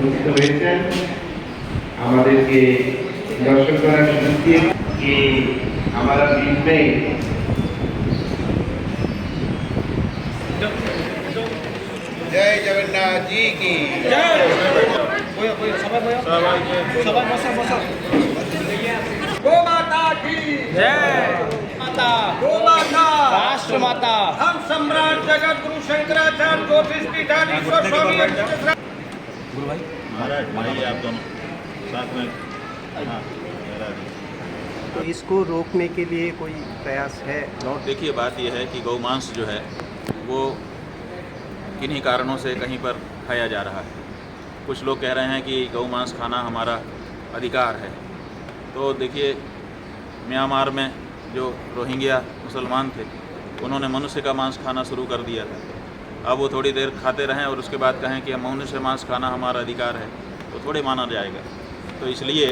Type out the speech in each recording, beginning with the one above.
উপস্থিত হয়েছেন আমাদেরকে দর্শন করার সুযোগ দিয়ে कि हमारा बीच में जय जगन्नाथ जी की जय। गो माता की जय माता, गो माता, राष्ट्र माता। हम सम्राट जगत गुरु शंकराचार्य ज्योतिष पीठाधीश्वर स्वामी महाराज भाई आप दोनों साथ में। हाँ तो इसको रोकने के लिए कोई प्रयास है? देखिए, बात यह है कि गौमांस जो है वो किन्हीं कारणों से कहीं पर खाया जा रहा है। कुछ लोग कह रहे हैं कि गौमांस खाना हमारा अधिकार है। तो देखिए, म्यांमार में जो रोहिंग्या मुसलमान थे उन्होंने मनुष्य का मांस खाना शुरू कर दिया था। अब वो थोड़ी देर खाते रहें और उसके बाद कहें कि मनुष्य मांस खाना हमारा अधिकार है, तो थोड़े माना जाएगा। तो इसलिए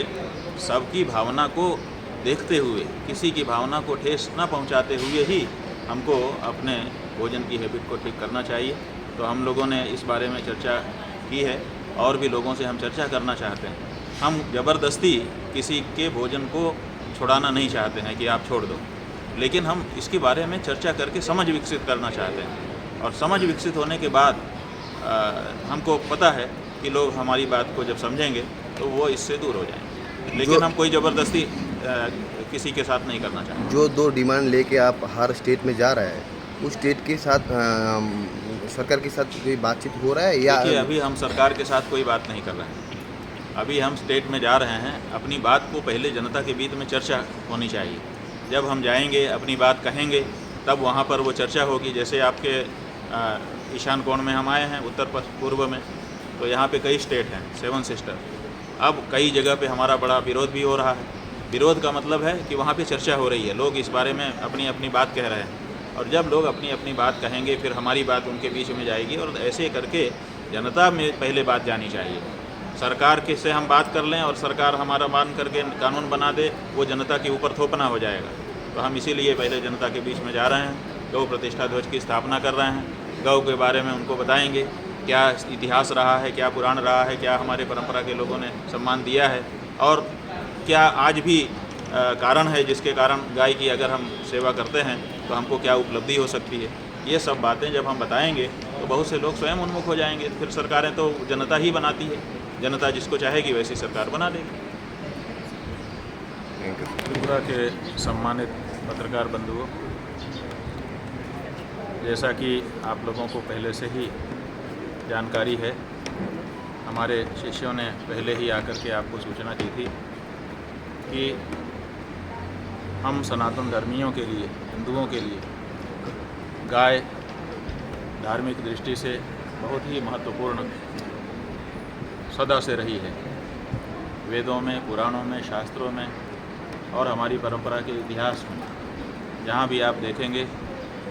सबकी भावना को देखते हुए, किसी की भावना को ठेस न पहुंचाते हुए ही हमको अपने भोजन की हैबिट को ठीक करना चाहिए। तो हम लोगों ने इस बारे में चर्चा की है और भी लोगों से हम चर्चा करना चाहते हैं। हम ज़बरदस्ती किसी के भोजन को छुड़ाना नहीं चाहते हैं कि आप छोड़ दो, लेकिन हम इसके बारे में चर्चा करके समझ विकसित करना चाहते हैं। और समझ विकसित होने के बाद हमको पता है कि लोग हमारी बात को जब समझेंगे तो वो इससे दूर हो जाएंगे, लेकिन हम कोई ज़बरदस्ती किसी के साथ नहीं करना चाहते। जो 2 डिमांड लेके आप हर स्टेट में जा रहे हैं, उस स्टेट के साथ सरकार के साथ कोई बातचीत हो रहा है या? देखिए, अभी हम सरकार के साथ कोई बात नहीं कर रहे हैं। अभी हम स्टेट में जा रहे हैं, अपनी बात को पहले जनता के बीच में चर्चा होनी चाहिए। जब हम जाएंगे, अपनी बात कहेंगे, तब वहाँ पर वो चर्चा होगी। जैसे आपके ईशान कोण में हम आए हैं, उत्तर पूर्व में, तो यहाँ पे कई स्टेट हैं, 7 सिस्टर। अब कई जगह पे हमारा बड़ा विरोध भी हो रहा है। विरोध का मतलब है कि वहाँ पे चर्चा हो रही है, लोग इस बारे में अपनी अपनी बात कह रहे हैं। और जब लोग अपनी अपनी बात कहेंगे, फिर हमारी बात उनके बीच में जाएगी, और ऐसे करके जनता में पहले बात जानी चाहिए। सरकार के से हम बात कर लें और सरकार हमारा मान करके कानून बना दे, वो जनता के ऊपर थोपना हो जाएगा। तो हम इसीलिए पहले जनता के बीच में जा रहे हैं, गौ प्रतिष्ठा ध्वज की स्थापना कर रहे हैं। गौ के बारे में उनको बताएंगे क्या इतिहास रहा है, क्या पुराण रहा है, क्या हमारे परंपरा के लोगों ने सम्मान दिया है, और क्या आज भी कारण है जिसके कारण गाय की अगर हम सेवा करते हैं तो हमको क्या उपलब्धि हो सकती है। ये सब बातें जब हम बताएंगे तो बहुत से लोग स्वयं उन्मुख हो जाएंगे। फिर सरकारें तो जनता ही बनाती है, जनता जिसको चाहेगी वैसी सरकार बना देगी। त्रिपुरा के सम्मानित पत्रकार बंधुओं, जैसा कि आप लोगों को पहले से ही जानकारी है, हमारे शिष्यों ने पहले ही आकर के आपको सूचना की थी कि हम सनातन धर्मियों के लिए, हिंदुओं के लिए गाय धार्मिक दृष्टि से बहुत ही महत्वपूर्ण सदा से रही है। वेदों में, पुराणों में, शास्त्रों में और हमारी परंपरा के इतिहास में जहाँ भी आप देखेंगे,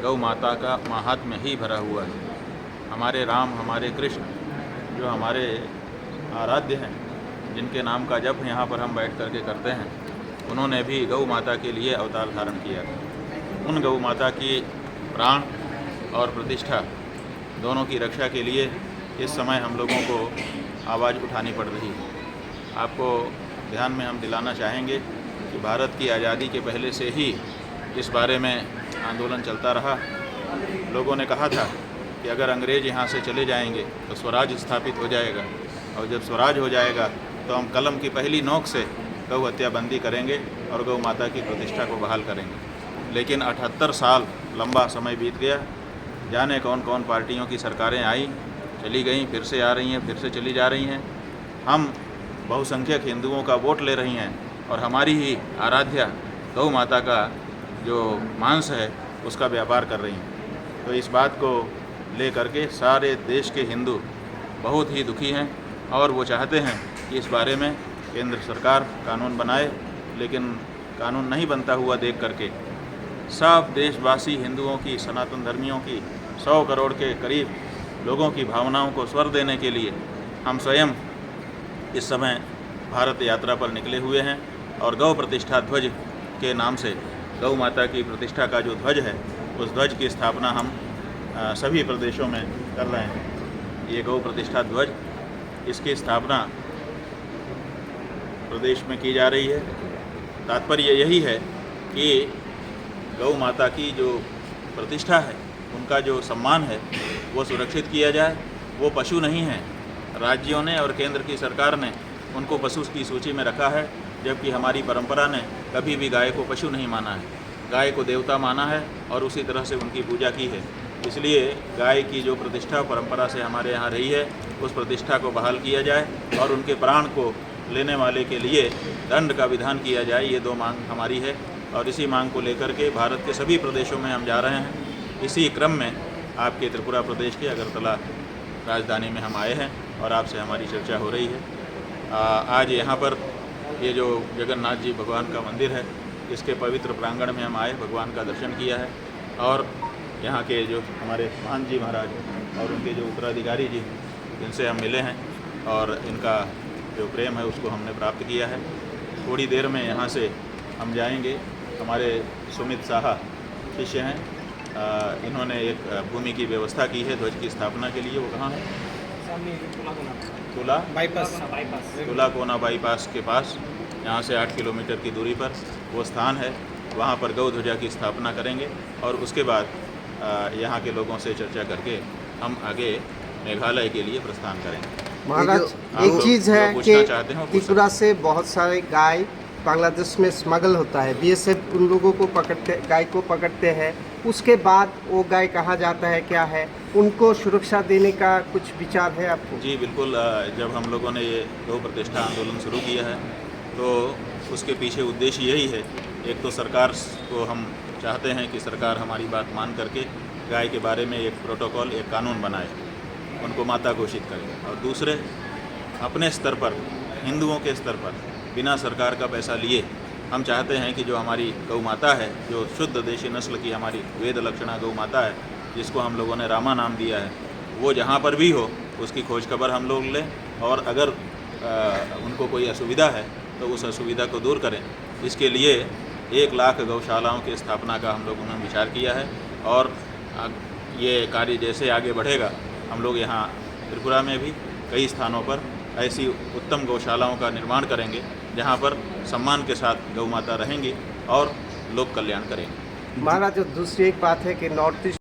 गौ माता का महात्म्य ही भरा हुआ है। हमारे राम, हमारे कृष्ण जो हमारे आराध्य हैं, जिनके नाम का जप यहाँ पर हम बैठ करके करते हैं, उन्होंने भी गौ माता के लिए अवतार धारण किया था। उन गौ माता की प्राण और प्रतिष्ठा दोनों की रक्षा के लिए इस समय हम लोगों को आवाज़ उठानी पड़ रही है। आपको ध्यान में हम दिलाना चाहेंगे कि भारत की आज़ादी के पहले से ही इस बारे में आंदोलन चलता रहा। लोगों ने कहा था कि अगर अंग्रेज़ यहाँ से चले जाएंगे तो स्वराज स्थापित हो जाएगा, और जब स्वराज हो जाएगा तो हम कलम की पहली नोक से गौ हत्या बंदी करेंगे और गौ माता की प्रतिष्ठा को बहाल करेंगे। लेकिन 78 साल लंबा समय बीत गया। जाने कौन कौन पार्टियों की सरकारें आई, चली गईं, फिर से आ रही हैं, फिर से चली जा रही हैं। हम बहुसंख्यक हिंदुओं का वोट ले रही हैं और हमारी ही आराध्या गौ माता का जो मांस है उसका व्यापार कर रही हैं। तो इस बात को ले करके सारे देश के हिंदू बहुत ही दुखी हैं और वो चाहते हैं कि इस बारे में केंद्र सरकार कानून बनाए, लेकिन कानून नहीं बनता हुआ देख करके सब देशवासी हिंदुओं की, सनातन धर्मियों की 100 करोड़ के करीब लोगों की भावनाओं को स्वर देने के लिए हम स्वयं इस समय भारत यात्रा पर निकले हुए हैं। और गौ प्रतिष्ठा ध्वज के नाम से गौ माता की प्रतिष्ठा का जो ध्वज है, उस ध्वज की स्थापना हम सभी प्रदेशों में कर रहे हैं। ये गौ प्रतिष्ठा ध्वज इसकी स्थापना प्रदेश में की जा रही है। तात्पर्य यही है कि गौ माता की जो प्रतिष्ठा है, उनका जो सम्मान है, वो सुरक्षित किया जाए। वो पशु नहीं है। राज्यों ने और केंद्र की सरकार ने उनको पशु की सूची में रखा है, जबकि हमारी परंपरा ने कभी भी गाय को पशु नहीं माना है। गाय को देवता माना है और उसी तरह से उनकी पूजा की है। इसलिए गाय की जो प्रतिष्ठा परंपरा से हमारे यहाँ रही है, उस प्रतिष्ठा को बहाल किया जाए और उनके प्राण को लेने वाले के लिए दंड का विधान किया जाए। ये दो मांग हमारी है और इसी मांग को लेकर के भारत के सभी प्रदेशों में हम जा रहे हैं। इसी क्रम में आपके त्रिपुरा प्रदेश के अगरतला राजधानी में हम आए हैं और आपसे हमारी चर्चा हो रही है। आज यहाँ पर ये जो जगन्नाथ जी भगवान का मंदिर है, इसके पवित्र प्रांगण में हम आए, भगवान का दर्शन किया है और यहाँ के जो हमारे मान जी महाराज और उनके जो उत्तराधिकारी जी, इनसे हम मिले हैं और इनका जो प्रेम है उसको हमने प्राप्त किया है। थोड़ी देर में यहाँ से हम जाएंगे। हमारे सुमित साहा शिष्य हैं, इन्होंने एक भूमि की व्यवस्था की है ध्वज की स्थापना के लिए। वो कहाँ है? तुला कोना बाईपास के पास, यहाँ से 8 किलोमीटर की दूरी पर वो स्थान है। वहाँ पर गौ ध्वजा की स्थापना करेंगे और उसके बाद यहाँ के लोगों से चर्चा करके हम आगे मेघालय के लिए प्रस्थान करेंगे। महाराज, एक चीज़ है कि त्रिपुरा से बहुत सारे गाय बांग्लादेश में स्मगल होता है। बीएसएफ उन लोगों को पकड़ते, गाय को पकड़ते हैं, उसके बाद वो गाय कहाँ जाता है, क्या है, उनको सुरक्षा देने का कुछ विचार है आपको? जी बिल्कुल। जब हम लोगों ने ये गौ प्रतिष्ठा आंदोलन शुरू किया है तो उसके पीछे उद्देश्य यही है। एक तो सरकार को हम चाहते हैं कि सरकार हमारी बात मान करके गाय के बारे में एक प्रोटोकॉल, एक कानून बनाए, उनको माता घोषित करें। और दूसरे, अपने स्तर पर, हिंदुओं के स्तर पर, बिना सरकार का पैसा लिए हम चाहते हैं कि जो हमारी गौ माता है, जो शुद्ध देशी नस्ल की हमारी वेद लक्षणा गौ माता है, जिसको हम लोगों ने रामा नाम दिया है, वो जहाँ पर भी हो उसकी खोज खबर हम लोग लें और अगर उनको कोई असुविधा है तो उस असुविधा को दूर करें। इसके लिए 1 लाख गौशालाओं की स्थापना का हम लोगों ने विचार किया है और ये कार्य जैसे आगे बढ़ेगा, हम लोग यहाँ त्रिपुरा में भी कई स्थानों पर ऐसी उत्तम गौशालाओं का निर्माण करेंगे जहाँ पर सम्मान के साथ गौ माता रहेंगी और लोक कल्याण करेंगे। महाराज, दूसरी एक बात है कि नॉर्थ ईस्ट